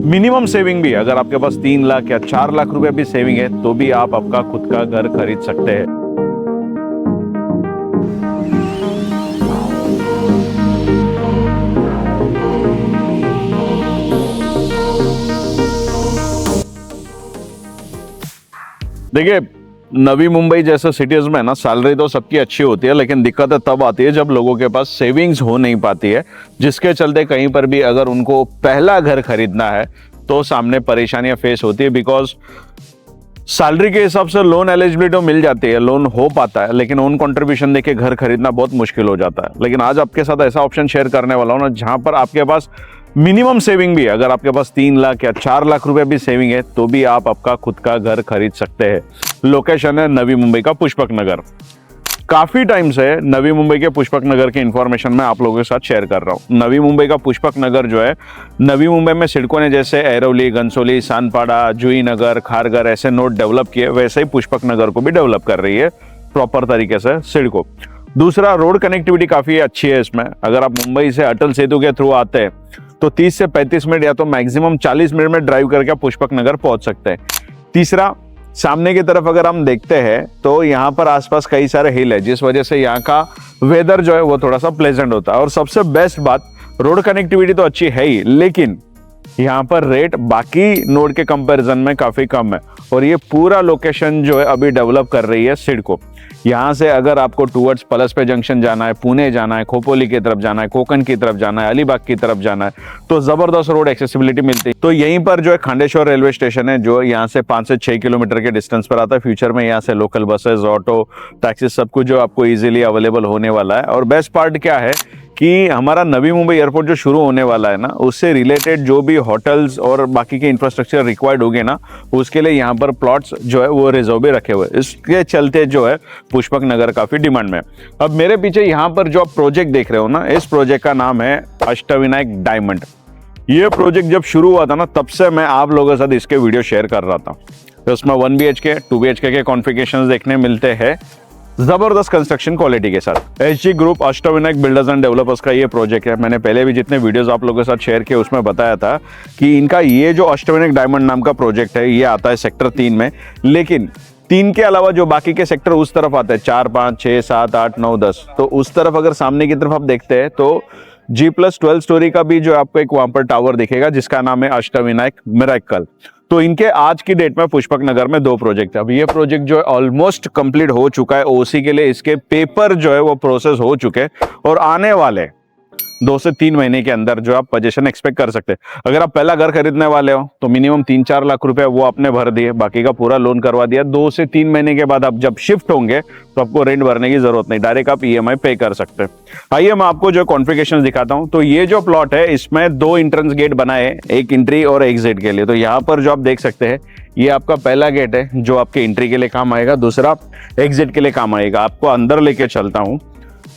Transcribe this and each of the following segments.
Minimum saving भी अगर आपके पास 3 लाख या 4 लाख रुपए भी सेविंग है तो भी आप आपका खुद का घर खरीद सकते हैं। देखिए, नवी मुंबई जैसे सिटीज में ना सैलरी तो सबकी अच्छी होती है, लेकिन दिक्कतें तब आती है जब लोगों के पास सेविंग्स हो नहीं पाती है, जिसके चलते कहीं पर भी अगर उनको पहला घर खरीदना है तो सामने परेशानियां फेस होती है। बिकॉज सैलरी के हिसाब से लोन एलिजिबिलिटी तो मिल जाती है, लोन हो पाता है, लेकिन ओन कंट्रीब्यूशन देके घर खरीदना बहुत मुश्किल हो जाता है। लेकिन आज आपके साथ ऐसा ऑप्शन शेयर करने वाला हूं ना, जहां पर आपके पास मिनिमम सेविंग भी है। अगर आपके पास 3 लाख या 4 लाख रुपए भी सेविंग है तो भी आप आपका खुद का घर खरीद सकते हैं। लोकेशन है नवी मुंबई का पुष्पक नगर। काफी टाइम से नवी मुंबई के पुष्पक नगर की इंफॉर्मेशन मैं आप लोगों के साथ शेयर कर रहा हूं। नवी मुंबई का पुष्पक नगर जो है, नवी मुंबई में सिडको ने जैसे ऐरोली, घनसोली, सानपाड़ा, जुई नगर, खारघर ऐसे नोड डेवलप किए, वैसे ही पुष्पक नगर को भी डेवलप कर रही है प्रॉपर तरीके से सिडको। दूसरा, रोड कनेक्टिविटी काफी अच्छी है इसमें। अगर आप मुंबई से अटल सेतु के थ्रू आते हैं तो 30 से 35 मिनट या तो मैक्सिमम 40 मिनट में ड्राइव करके पुष्पक नगर पहुंच सकते हैं। तीसरा, सामने की तरफ अगर हम देखते हैं तो यहाँ पर आसपास कई सारे हिल है, जिस वजह से यहाँ का वेदर जो है वो थोड़ा सा प्लेजेंट होता है। और सबसे बेस्ट बात, रोड कनेक्टिविटी तो अच्छी है ही, लेकिन यहाँ पर रेट बाकी नोड के कंपैरिजन में काफी कम है। और ये पूरा लोकेशन जो है अभी डेवलप कर रही है सिडको। यहाँ से अगर आपको टूवर्ड्स पलसपे जंक्शन जाना है, पुणे जाना है, खोपोली की तरफ जाना है, कोकण की तरफ जाना है, अलीबाग की तरफ जाना है, तो जबरदस्त रोड एक्सेसिबिलिटी मिलती है। तो यहीं पर जो है खांडेश्वर रेलवे स्टेशन है, जो यहाँ से 5 से 6 किलोमीटर के डिस्टेंस पर आता है। फ्यूचर में यहाँ से लोकल बसेस, ऑटो, टैक्सी सब कुछ जो आपको इजीली अवेलेबल होने वाला है। और बेस्ट पार्ट क्या है कि हमारा नवी मुंबई एयरपोर्ट जो शुरू होने वाला है ना, उससे रिलेटेड जो भी होटल्स और बाकी के इंफ्रास्ट्रक्चर रिक्वायर्ड होंगे ना, उसके लिए यहाँ पर प्लॉट्स जो है वो रिजर्व भी रखे हुए। इसके चलते जो है पुष्पक नगर काफी डिमांड में है। अब मेरे पीछे यहाँ पर जो आप प्रोजेक्ट देख रहे हो ना, इस प्रोजेक्ट का नाम है अष्टविनायक डायमंड। ये प्रोजेक्ट जब शुरू हुआ था ना, तब से मैं आप लोगों के साथ इसके वीडियो शेयर कर रहा था। तो उसमें 1 BHK 2 BHK के कॉन्फ़िगरेशंस देखने मिलते हैं, जबरदस्त कंस्ट्रक्शन क्वालिटी के साथ। Hg group Ashtavinayak builders and developers का ये प्रोजेक्ट है। मैंने पहले भी जितने वीडियोस आप लोगों के साथ शेयर किए उसमें बताया था कि इनका ये जो अष्टविनायक डायमंड नाम का प्रोजेक्ट है, ये आता है सेक्टर 3 में। लेकिन 3 के अलावा जो बाकी के सेक्टर उस तरफ आते हैं, 4, 5, 6, 7, 8, 9, 10, तो उस तरफ अगर सामने की तरफ आप देखते हैं तो G+12 स्टोरी का भी जो आपको एक वहां पर टावर दिखेगा, जिसका नाम है अष्टविनायक मिरेकल। तो इनके आज की डेट में पुष्पक नगर में 2 प्रोजेक्ट है। अब ये प्रोजेक्ट जो है ऑलमोस्ट कंप्लीट हो चुका है। ओसी के लिए इसके पेपर जो है वो प्रोसेस हो चुके हैं और आने वाले 2 से 3 महीने के अंदर जो आप पोजीशन एक्सपेक्ट कर सकते हैं। अगर आप पहला घर खरीदने वाले हो तो मिनिमम 3-4 लाख रुपए वो आपने भर दिए, बाकी का पूरा लोन करवा दिया। 2 से 3 महीने के बाद आप जब शिफ्ट होंगे तो आपको रेंट भरने की जरूरत नहीं, डायरेक्ट आप EMI पे कर सकते हैं। आइए मैं आपको जो कॉन्फ़िगरेशन दिखाता हूं। तो ये जो प्लॉट है, इसमें 2 एंट्रेंस गेट बनाए हैं, एक एंट्री और एग्जिट के लिए। तो यहाँ पर जो आप देख सकते हैं, ये आपका पहला गेट है जो आपके एंट्री के लिए काम आएगा, दूसरा एग्जिट के लिए काम आएगा। आपको अंदर लेके चलता हूं।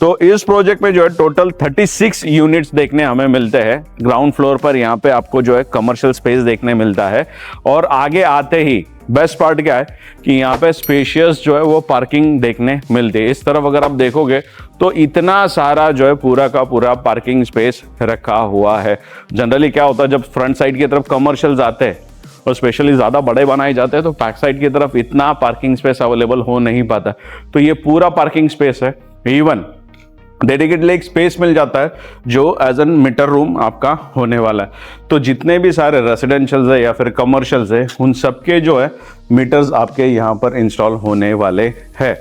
तो इस प्रोजेक्ट में जो है टोटल 36 यूनिट्स देखने हमें मिलते हैं। ग्राउंड फ्लोर पर यहाँ पे आपको जो है कमर्शियल स्पेस देखने मिलता है। और आगे आते ही बेस्ट पार्ट क्या है कि यहाँ पे स्पेशियस जो है वो पार्किंग देखने मिलती है। इस तरफ अगर आप देखोगे तो इतना सारा जो है पूरा का पूरा पार्किंग स्पेस रखा हुआ है। जनरली क्या होता है, जब फ्रंट साइड की तरफ कमर्शियल्स आते हैं और स्पेशली ज्यादा बड़े बनाए जाते हैं तो बैक साइड की तरफ इतना पार्किंग स्पेस अवेलेबल हो नहीं पाता। तो ये पूरा पार्किंग स्पेस है। इवन डेडिकेटेड एक स्पेस मिल जाता है जो एज एन मीटर रूम आपका होने वाला है। तो जितने भी सारे रेसिडेंशियल्स है या फिर कमर्शियल्स है, उन सबके जो है मीटर्स आपके यहाँ पर इंस्टॉल होने वाले हैं।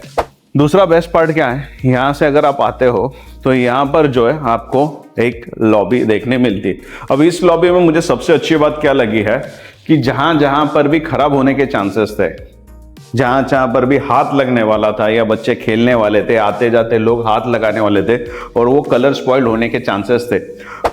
दूसरा बेस्ट पार्ट क्या है, यहाँ से अगर आप आते हो तो यहाँ पर जो है आपको एक लॉबी देखने मिलती है। अब इस लॉबी में मुझे सबसे अच्छी बात क्या लगी है कि जहां जहां पर भी खराब होने के चांसेस थे, जहां जहां पर भी हाथ लगने वाला था या बच्चे खेलने वाले थे, आते जाते लोग हाथ लगाने वाले थे और वो कलर स्पॉइल्ड होने के चांसेस थे,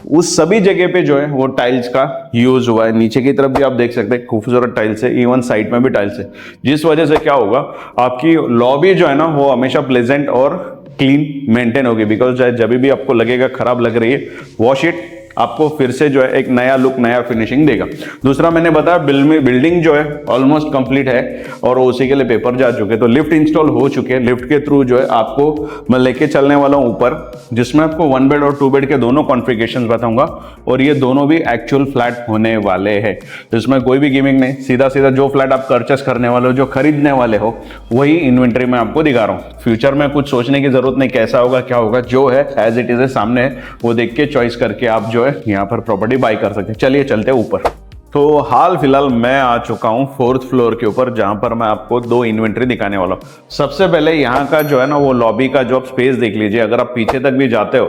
उस सभी जगह पे जो है वो टाइल्स का यूज हुआ है। नीचे की तरफ भी आप देख सकते हैं खूबसूरत टाइल्स है, इवन साइड में भी टाइल्स है, जिस वजह से क्या होगा, आपकी लॉबी जो है ना वो हमेशा प्लेजेंट और क्लीन मेंटेन होगी। बिकॉज जब भी आपको लगेगा खराब लग रही है, वॉश इट, आपको फिर से जो है एक नया लुक, नया फिनिशिंग देगा। दूसरा मैंने बताया बिल्डिंग जो है ऑलमोस्ट कंप्लीट है और उसी के लिए पेपर जा चुके, तो लिफ्ट इंस्टॉल हो चुके हैं। लिफ्ट के थ्रू जो है आपको मैं लेके चलने वाला हूं ऊपर, जिसमें आपको 1 बेड और 2 बेड के दोनों कॉन्फ़िगरेशंस बताऊंगा और ये दोनों भी एक्चुअल फ्लैट होने वाले हैं। इसमें कोई भी गिमिंग नहीं, सीधा सीधा जो फ्लैट आप परचेस करने वाले हो, जो खरीदने वाले हो, वही इन्वेंट्री में आपको दिखा रहा हूँ। फ्यूचर में कुछ सोचने की जरूरत नहीं, कैसा होगा क्या होगा, जो है एज इट इज है सामने है, वो देख के चॉइस करके आप जो है यहाँ पर प्रॉपर्टी बाय कर सकते हैं। चलिए चलते हैं ऊपर। तो हाल फिलहाल मैं आ चुका हूँ 4th फ्लोर के ऊपर, जहां पर मैं आपको 2 इन्वेंट्री दिखाने वाला हूँ। सबसे पहले यहाँ का जो है ना वो लॉबी का जो आप स्पेस देख लीजिए। अगर आप पीछे तक भी जाते हो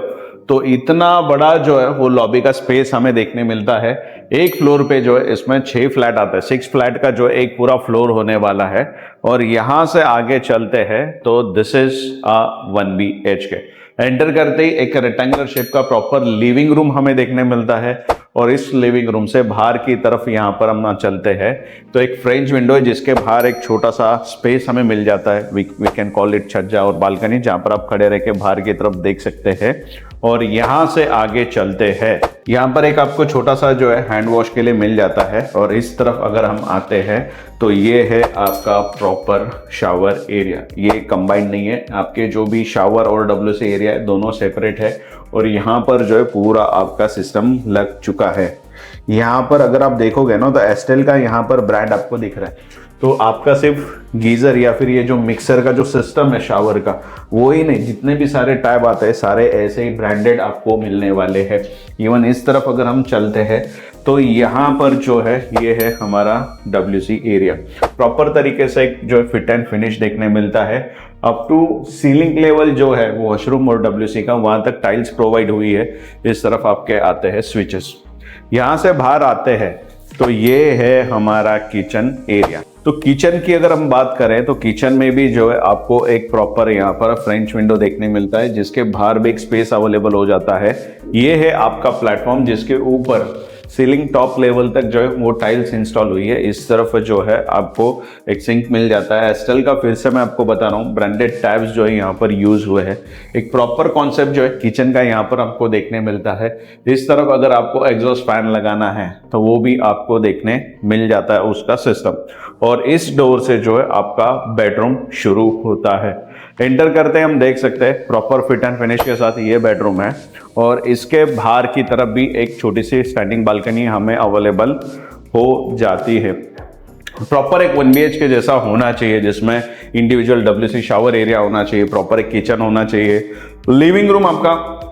तो इतना बड़ा जो है वो लॉबी का स्पेस हमें देखने मिलता है। एक फ्लोर पे जो है इसमें 6 फ्लैट आते हैं, 6 फ्लैट का जो एक पूरा फ्लोर होने वाला है। और यहां से आगे चलते हैं तो this is a 1 BHK। Enter करते ही एक रेक्टेंगुलर शेप का प्रॉपर लिविंग रूम हमें देखने मिलता है और इस लिविंग रूम से बाहर की तरफ यहाँ पर हम चलते हैं तो एक फ्रेंच विंडो है जिसके बाहर एक छोटा सा स्पेस हमें मिल जाता है। वी कैन कॉल इट छज्जा और बालकनी, जहाँ पर आप खड़े रह के बाहर की तरफ देख सकते हैं। और यहाँ से आगे चलते हैं, यहाँ पर एक आपको छोटा सा जो है हैंड वॉश के लिए मिल जाता है। और इस तरफ अगर हम आते हैं तो ये है आपका प्रॉपर शावर एरिया। ये कंबाइंड नहीं है, आपके जो भी शावर और WC एरिया है दोनों सेपरेट है। और यहाँ पर जो है पूरा आपका सिस्टम लग चुका है। यहाँ पर अगर आप देखोगे ना तो एस्टेल का यहाँ पर ब्रांड आपको दिख रहा है। तो आपका सिर्फ गीजर या फिर ये जो मिक्सर का जो सिस्टम है शावर का, वो ही नहीं, जितने भी सारे टैब आते हैं सारे ऐसे ही ब्रांडेड आपको मिलने वाले हैं। इवन इस तरफ अगर हम चलते हैं तो यहाँ पर जो है ये है हमारा WC एरिया। प्रॉपर तरीके से जो है फिट एंड फिनिश देखने मिलता है। अप टू सीलिंग लेवल जो है वो वॉशरूम और WC का, वहां तक टाइल्स प्रोवाइड हुई है। इस तरफ आपके आते हैं स्विचेस। यहाँ से बाहर आते हैं तो ये है हमारा किचन एरिया। तो किचन की अगर हम बात करें तो किचन में भी जो है आपको एक प्रॉपर यहाँ पर फ्रेंच विंडो देखने मिलता है, जिसके बाहर भी एक स्पेस अवेलेबल हो जाता है। ये है आपका प्लेटफॉर्म जिसके ऊपर सीलिंग टॉप लेवल तक जो है वो टाइल्स इंस्टॉल हुई है। इस तरफ जो है आपको एक सिंक मिल जाता है एस्टेल का। फिर से मैं आपको बता रहा हूँ ब्रांडेड टैब्स जो है यहाँ पर यूज हुए हैं। एक प्रॉपर कॉन्सेप्ट जो है किचन का यहाँ पर आपको देखने मिलता है। इस तरफ अगर आपको एग्जॉस्ट फैन लगाना है तो वो भी आपको देखने मिल जाता है उसका सिस्टम। और इस डोर से जो है आपका बेडरूम शुरू होता है। एंटर करते हैं हम देख सकते हैं प्रॉपर फिट एंड फिनिश के साथ ये बेडरूम है। और इसके बाहर की तरफ भी एक छोटी सी स्टैंडिंग बालकनी हमें अवेलेबल हो जाती है। प्रॉपर एक 1 BHK जैसा होना चाहिए, जिसमें इंडिविजुअल WC शावर एरिया होना चाहिए, प्रॉपर एक किचन होना चाहिए, लिविंग रूम आपका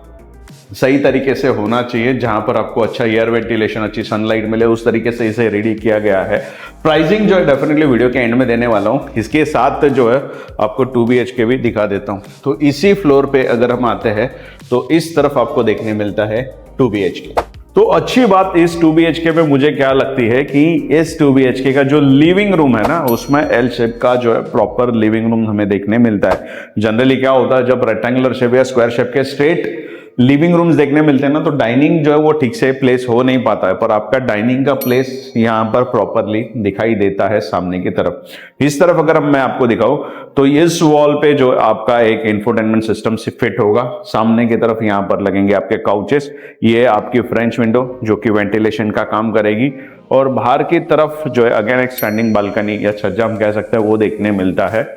सही तरीके से होना चाहिए, जहां पर आपको अच्छा एयर वेंटिलेशन, अच्छी सनलाइट मिले, उस तरीके से इसे रेडी किया गया है। प्राइसिंग जो है डेफिनेटली वीडियो के एंड में देने वाला हूं। इसके साथ जो है आपको 2 BHK भी दिखा देता हूं। तो इसी फ्लोर पे अगर हम आते हैं तो इस तरफ आपको देखने मिलता है 2 BHK। तो अच्छी बात इस 2 BHK में मुझे क्या लगती है कि इस 2 BHK का जो लिविंग रूम है ना, उसमें L शेप का जो है प्रॉपर लिविंग रूम हमें देखने मिलता है। जनरली क्या होता है, जब रेक्टेंगुलर शेप या स्क्वायर शेप के स्ट्रेट लिविंग रूम्स देखने मिलते हैं ना, तो डाइनिंग जो है वो ठीक से प्लेस हो नहीं पाता है। पर आपका डाइनिंग का प्लेस यहाँ पर प्रॉपरली दिखाई देता है सामने की तरफ। इस तरफ अगर मैं आपको दिखाऊं तो इस वॉल पे जो आपका एक इंफोटेनमेंट सिस्टम से फिट होगा। सामने की तरफ यहाँ पर लगेंगे आपके काउचेस। ये आपकी फ्रेंच विंडो जो कि वेंटिलेशन का काम करेगी। और बाहर की तरफ जो है अगेन एक स्टैंडिंग बालकनी या छज्जा हम कह सकते हैं वो देखने मिलता है।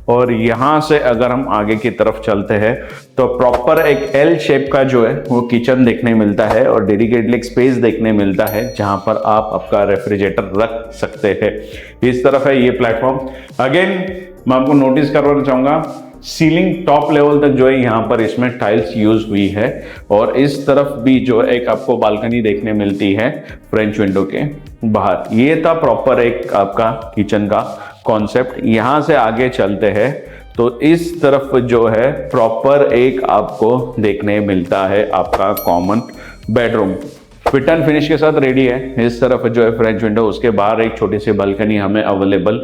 और यहाँ से अगर हम आगे की तरफ चलते हैं तो प्रॉपर एक L शेप का जो है वो किचन देखने मिलता है और डेडिकेटली एक स्पेस देखने मिलता है जहां पर आप आपका रेफ्रिजरेटर रख सकते हैं। इस तरफ है ये प्लेटफॉर्म। अगेन मैं आपको नोटिस करवाना चाहूंगा सीलिंग टॉप लेवल तक जो है यहाँ पर इसमें टाइल्स यूज हुई है। और इस तरफ भी जो एक आपको बालकनी देखने मिलती है फ्रेंच विंडो के बाहर। ये था प्रॉपर एक आपका किचन का कॉन्सेप्ट। यहाँ से आगे चलते हैं तो इस तरफ जो है प्रॉपर एक आपको देखने मिलता है आपका common bedroom. Fit and finish के साथ रेडी है। इस तरफ जो है फ्रेंच विंडो, उसके बाहर एक छोटी सी बालकनी हमें अवेलेबल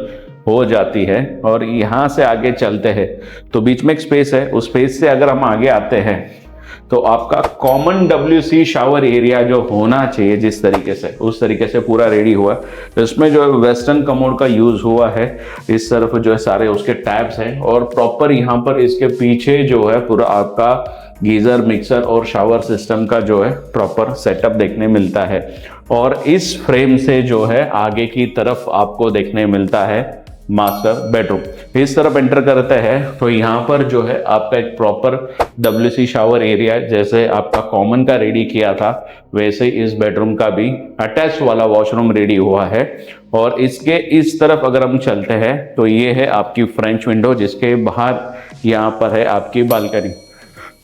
हो जाती है। और यहाँ से आगे चलते हैं तो बीच में एक स्पेस है। उस स्पेस से अगर हम आगे आते हैं तो आपका कॉमन WC शावर एरिया जो होना चाहिए जिस तरीके से, उस तरीके से पूरा रेडी हुआ है। इसमें जो है वेस्टर्न कमोड का यूज हुआ है। इस तरफ जो है सारे उसके टैब्स हैं और प्रॉपर यहाँ पर इसके पीछे जो है पूरा आपका गीज़र, मिक्सर और शावर सिस्टम का जो है प्रॉपर सेटअप देखने मिलता है। और इस फ्रेम से जो है आगे की तरफ आपको देखने मिलता है मास्टर बेडरूम। इस तरफ एंटर करते हैं तो यहाँ पर जो है आपका एक प्रॉपर WC शावर एरिया, जैसे आपका कॉमन का रेडी किया था वैसे इस बेडरूम का भी अटैच वाला वॉशरूम रेडी हुआ है। और इसके इस तरफ अगर हम चलते हैं तो ये है आपकी फ्रेंच विंडो, जिसके बाहर यहाँ पर है आपकी बालकनी।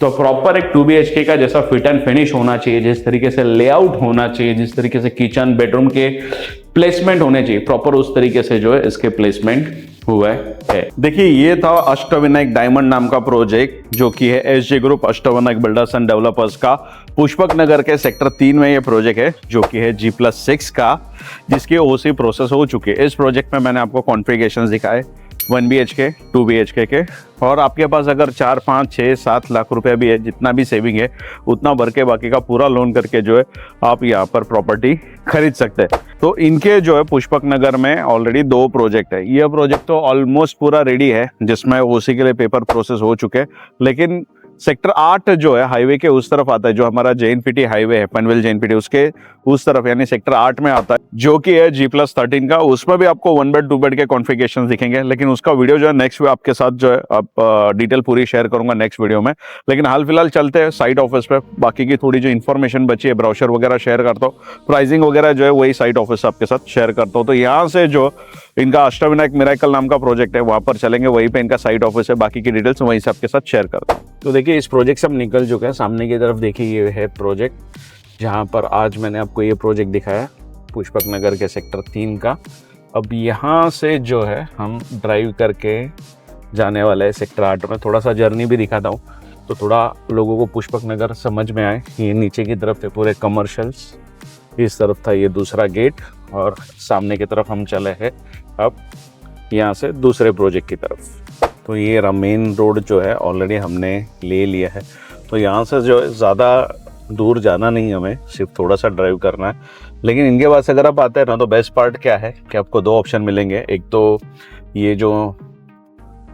तो प्रॉपर एक 2 BHK का जैसा फिट एंड फिनिश होना चाहिए, जिस तरीके से लेआउट होना चाहिए, जिस तरीके से किचन बेडरूम के प्लेसमेंट होने चाहिए, प्रॉपर उस तरीके से जो है इसके प्लेसमेंट हुआ है। देखिए ये था अष्टविनायक डायमंड नाम का प्रोजेक्ट, जो कि है SJ group Ashtavinayak builders and developers का पुष्पक नगर के सेक्टर 3 में ये प्रोजेक्ट है, जो कि है G+6 का, जिसकी OC प्रोसेस हो चुकी है। इस प्रोजेक्ट में मैंने आपको कॉन्फ़िगरेशंस दिखाए 1 BHK, 2 BHK के, और आपके पास अगर 4, 5, 6, 7 लाख रुपया भी है, जितना भी सेविंग है उतना भर के बाकी का पूरा लोन करके जो है आप यहाँ पर प्रॉपर्टी खरीद सकते हैं। तो इनके जो है पुष्पक नगर में ऑलरेडी 2 प्रोजेक्ट है। यह प्रोजेक्ट तो ऑलमोस्ट पूरा रेडी है, जिसमें OC के लिए पेपर प्रोसेस हो चुके हैं, लेकिन सेक्टर 8 जो है हाईवे के उस तरफ आता है, जो हमारा JNPT हाईवे है, पनवेल JNPT, उसके उस तरफ यानी सेक्टर 8 में आता है, जो कि है G+13 का। उसमें भी आपको 1 बेड 2 बेड के कॉन्फ़िगरेशंस दिखेंगे, लेकिन उसका वीडियो जो है नेक्स्ट आपके साथ जो है आप डिटेल पूरी शेयर करूंगा नेक्स्ट वीडियो में। लेकिन हाल फिलहाल चलते हैं साइट ऑफिस पे, बाकी की थोड़ी जो इन्फॉर्मेशन बची है ब्राउचर वगैरह शेयर करता हूँ, प्राइसिंग वगैरह जो है वही साइट ऑफिस आपके साथ शेयर करता हूँ। तो यहाँ से जो इनका अष्टविनायक मिरेकल नाम का प्रोजेक्ट है वहाँ पर चलेंगे, वहीं पे इनका साइट ऑफिस है, बाकी की डिटेल्स वहीं से आपके साथ शेयर करता हूँ। तो देखिए इस प्रोजेक्ट से हम निकल चुके हैं, सामने की तरफ देखिए ये है प्रोजेक्ट, जहाँ पर आज मैंने आपको ये प्रोजेक्ट दिखाया पुष्पक नगर के सेक्टर 3 का। अब यहाँ से जो है हम ड्राइव करके जाने वाला है सेक्टर 8 में। थोड़ा सा जर्नी भी दिखाता हूँ तो थोड़ा लोगों को पुष्पक नगर समझ में आए। ये नीचे की तरफ थे पूरे कमर्शियल्स, इस तरफ था ये दूसरा गेट, और सामने की तरफ हम चले हैं अब यहाँ से दूसरे प्रोजेक्ट की तरफ। तो ये मेन रोड जो है ऑलरेडी हमने ले लिया है। तो यहाँ से जो है ज़्यादा दूर जाना नहीं, हमें सिर्फ थोड़ा सा ड्राइव करना है। लेकिन इनके पास अगर आप आते हैं ना तो बेस्ट पार्ट क्या है कि आपको 2 ऑप्शन मिलेंगे। एक तो ये जो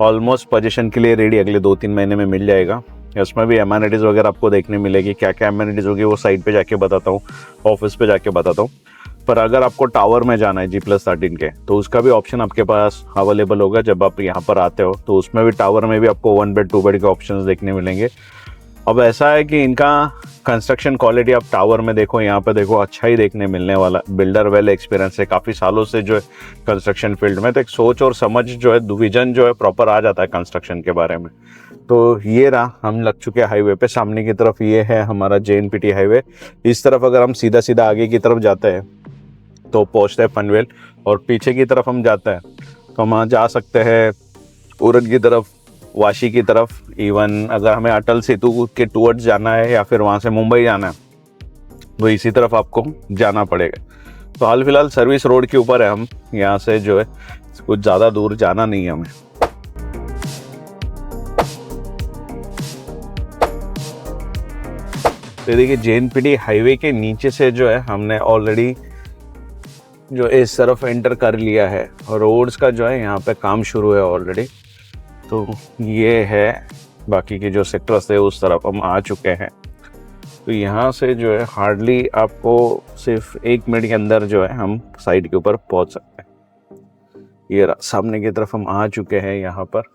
ऑलमोस्ट पोजीशन के लिए रेडी अगले 2-3 महीने में मिल जाएगा, इसमें भी एमेनिटीज़ वगैरह आपको देखने मिलेगी। क्या क्या एमेनिटीज़ होगी वो साइट पे जाके बताता हूँ, ऑफिस पे जाके बताता हूँ। पर अगर आपको टावर में जाना है G+13 के, तो उसका भी ऑप्शन आपके पास अवेलेबल होगा जब आप यहाँ पर आते हो। तो उसमें भी टावर में भी आपको 1 बेड 2 बेड के ऑप्शंस देखने मिलेंगे। अब ऐसा है कि इनका कंस्ट्रक्शन क्वालिटी आप टावर में देखो, यहाँ पे देखो, अच्छा ही देखने मिलने वाला। बिल्डर वेल एक्सपीरियंस है, काफ़ी सालों से जो है कंस्ट्रक्शन फील्ड में, तो एक सोच और समझ जो है विजन जो है प्रॉपर आ जाता है कंस्ट्रक्शन के बारे में। तो ये रहा, हम लग चुके हैं हाईवे पे। सामने की तरफ ये है हमारा JNPT हाईवे। इस तरफ अगर हम सीधा सीधा आगे की तरफ जाते हैं तो पहुँचते हैं पनवेल, और पीछे की तरफ हम जाते हैं तो हम वहाँ जा सकते हैं उरद की तरफ, वाशी की तरफ। इवन अगर हमें अटल सेतु के टूवर्ड्स जाना है या फिर वहाँ से मुंबई जाना है तो इसी तरफ आपको जाना पड़ेगा। तो हाल फिलहाल सर्विस रोड के ऊपर है, हम यहाँ से जो है कुछ ज़्यादा दूर जाना नहीं है हमें। तो देखिए JNPT हाईवे के नीचे से जो है हमने ऑलरेडी जो इस तरफ एंटर कर लिया है, और रोड्स का जो है यहाँ पे काम शुरू है ऑलरेडी। तो ये है बाकी के जो सेक्टर्स थे उस तरफ हम आ चुके हैं। तो यहाँ से जो है हार्डली आपको सिर्फ 1 मिनट के अंदर जो है हम साइट के ऊपर पहुँच सकते हैं। ये सामने की तरफ हम आ चुके हैं यहाँ पर।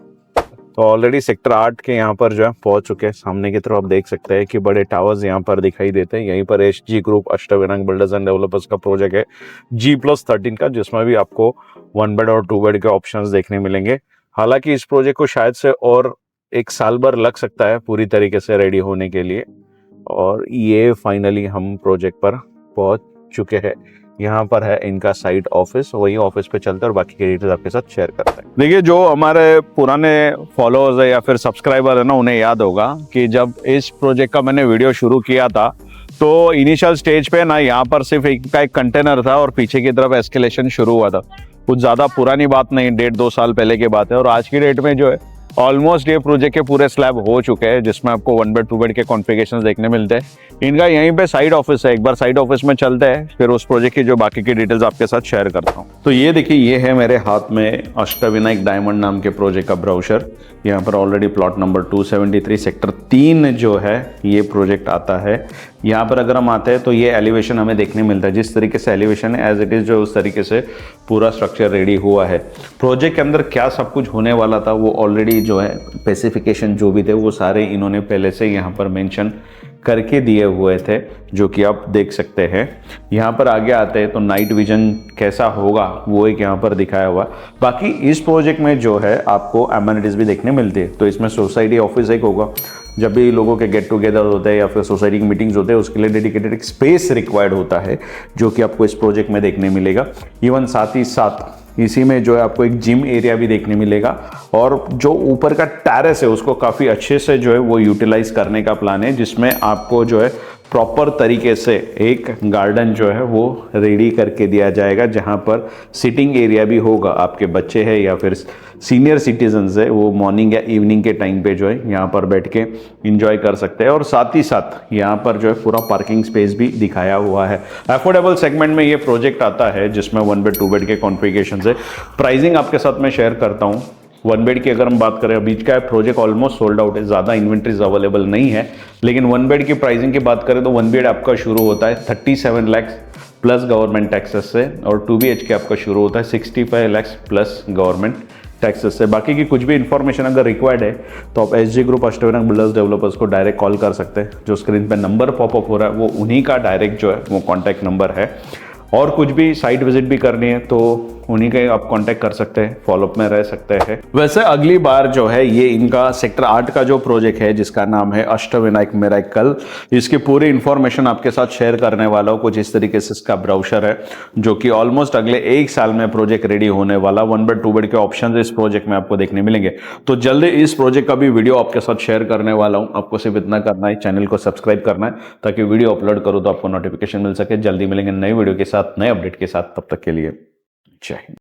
तो ऑलरेडी सेक्टर 8 के यहाँ पर जो है पहुँच चुके हैं। सामने की तरफ आप देख सकते हैं कि बड़े टावर्स यहाँ पर दिखाई देते हैं। यहीं पर SG group Ashtavinayak builders and developers का प्रोजेक्ट है G+13 का, जिसमें भी आपको 1 बेड और 2 बेड के ऑप्शंस देखने मिलेंगे। हालांकि इस प्रोजेक्ट को शायद से और 1 साल भर लग सकता है पूरी तरीके से रेडी होने के लिए, और ये फाइनली हम प्रोजेक्ट पर पहुँच चुके हैं। यहाँ पर है इनका साइट ऑफिस, वही ऑफिस पे चलते हैं और बाकी के डिटेल्स आपके साथ शेयर करते हैं। देखिए जो हमारे पुराने फॉलोअर्स है या फिर सब्सक्राइबर है ना, उन्हें याद होगा कि जब इस प्रोजेक्ट का मैंने वीडियो शुरू किया था तो इनिशियल स्टेज पे ना यहाँ पर सिर्फ एक कंटेनर था और पीछे की तरफ एस्केलेशन शुरू हुआ था। कुछ ज़्यादा पुरानी बात नहीं, 1.5-2 साल पहले की बात है। और आज की डेट में जो है ऑलमोस्ट ये प्रोजेक्ट के पूरे स्लैब हो चुके हैं, जिसमें आपको 1 बेड 2 बेड के कॉन्फ़िगरेशंस देखने मिलते हैं। इनका यहीं पे साइड ऑफिस है, एक बार साइड ऑफिस में चलते हैं, फिर उस प्रोजेक्ट की जो बाकी की डिटेल्स आपके साथ शेयर करता हूँ। तो ये देखिए, ये है मेरे हाथ में अष्टविनायक डायमंड नाम के प्रोजेक्ट का ब्राउचर। यहाँ पर ऑलरेडी प्लॉट नंबर 273 सेक्टर 3 जो है ये प्रोजेक्ट आता है। यहाँ पर अगर हम आते हैं तो ये एलिवेशन हमें देखने मिलता है, जिस तरीके से एलिवेशन है एज इट इज़ जो उस तरीके से पूरा स्ट्रक्चर रेडी हुआ है। प्रोजेक्ट के अंदर क्या सब कुछ होने वाला था वो ऑलरेडी जो है स्पेसिफिकेशन जो भी थे वो सारे इन्होंने पहले से यहाँ पर मेंशन करके दिए हुए थे, जो कि आप देख सकते हैं। यहाँ पर आगे आते हैं तो नाइट विजन कैसा होगा वो एक यहाँ पर दिखाया हुआ। बाकी इस प्रोजेक्ट में जो है आपको एमेनिटीज भी देखने मिलती है। तो इसमें सोसाइटी ऑफिस एक होगा, जब भी लोगों के गेट टुगेदर होते हैं या फिर सोसाइटी की मीटिंग्स होते हैं उसके लिए डेडिकेटेड एक स्पेस रिक्वायर्ड होता है, जो कि आपको इस प्रोजेक्ट में देखने मिलेगा। इवन साथ ही साथ इसी में जो है आपको एक जिम एरिया भी देखने मिलेगा, और जो ऊपर का टेरेस है उसको काफ़ी अच्छे से जो है वो यूटिलाइज करने का प्लान है, जिसमें आपको जो है प्रॉपर तरीके से एक गार्डन जो है वो रेडी करके दिया जाएगा, जहां पर सिटिंग एरिया भी होगा। आपके बच्चे हैं या फिर सीनियर सिटीजन्स है, वो मॉर्निंग या इवनिंग के टाइम पे जो है यहाँ पर बैठ के इंजॉय कर सकते हैं। और साथ ही साथ यहाँ पर जो है पूरा पार्किंग स्पेस भी दिखाया हुआ है। अफोर्डेबल सेगमेंट में ये प्रोजेक्ट आता है, जिसमें 1 बेड 2 बेड के कॉन्फ़िगरेशन है। प्राइसिंग आपके साथ मैं शेयर करता हूँ। 1 बेड की अगर हम बात करें, बीच का प्रोजेक्ट ऑलमोस्ट सोल्ड आउट है, ज़्यादा इन्वेंट्रीज अवेलेबल नहीं है। लेकिन 1 बेड की प्राइसिंग की बात करें तो 1 बेड आपका शुरू होता है 37 लाख प्लस गवर्नमेंट टैक्सेस से, और 2 BHK आपका शुरू होता है 65 लाख प्लस गवर्नमेंट टैक्सेस से। बाकी की कुछ भी इन्फॉर्मेशन अगर रिक्वायर्ड है तो आप SG group Ashtavinayak builders developers को डायरेक्ट कॉल कर सकते हैं। जो स्क्रीन पे नंबर पॉपअप हो रहा है वो उन्हीं का डायरेक्ट जो है वो कॉन्टैक्ट नंबर है। और कुछ भी साइट विजिट भी करनी है तो उन्हीं के आप कांटेक्ट कर सकते हैं, फॉलोअप में रह सकते हैं। वैसे अगली बार जो है ये इनका सेक्टर 8 का जो प्रोजेक्ट है, जिसका नाम है अष्टविनायक मिरेकल, इसकी पूरी इंफॉर्मेशन आपके साथ शेयर करने वाला हूँ। कुछ इस तरीके से इसका ब्राउचर है, जो कि ऑलमोस्ट अगले 1 साल में प्रोजेक्ट रेडी होने वाला। 1 बेड 2 बेड के ऑप्शन इस प्रोजेक्ट में आपको देखने मिलेंगे। तो जल्दी इस प्रोजेक्ट का भी वीडियो आपके साथ शेयर करने वाला हूँ। आपको सिर्फ इतना करना है, चैनल को सब्सक्राइब करना है, ताकि वीडियो अपलोड करो तो आपको नोटिफिकेशन मिल सके। जल्दी मिलेंगे नई वीडियो के साथ, नए अपडेट के साथ। तब तक के लिए जय हिंद।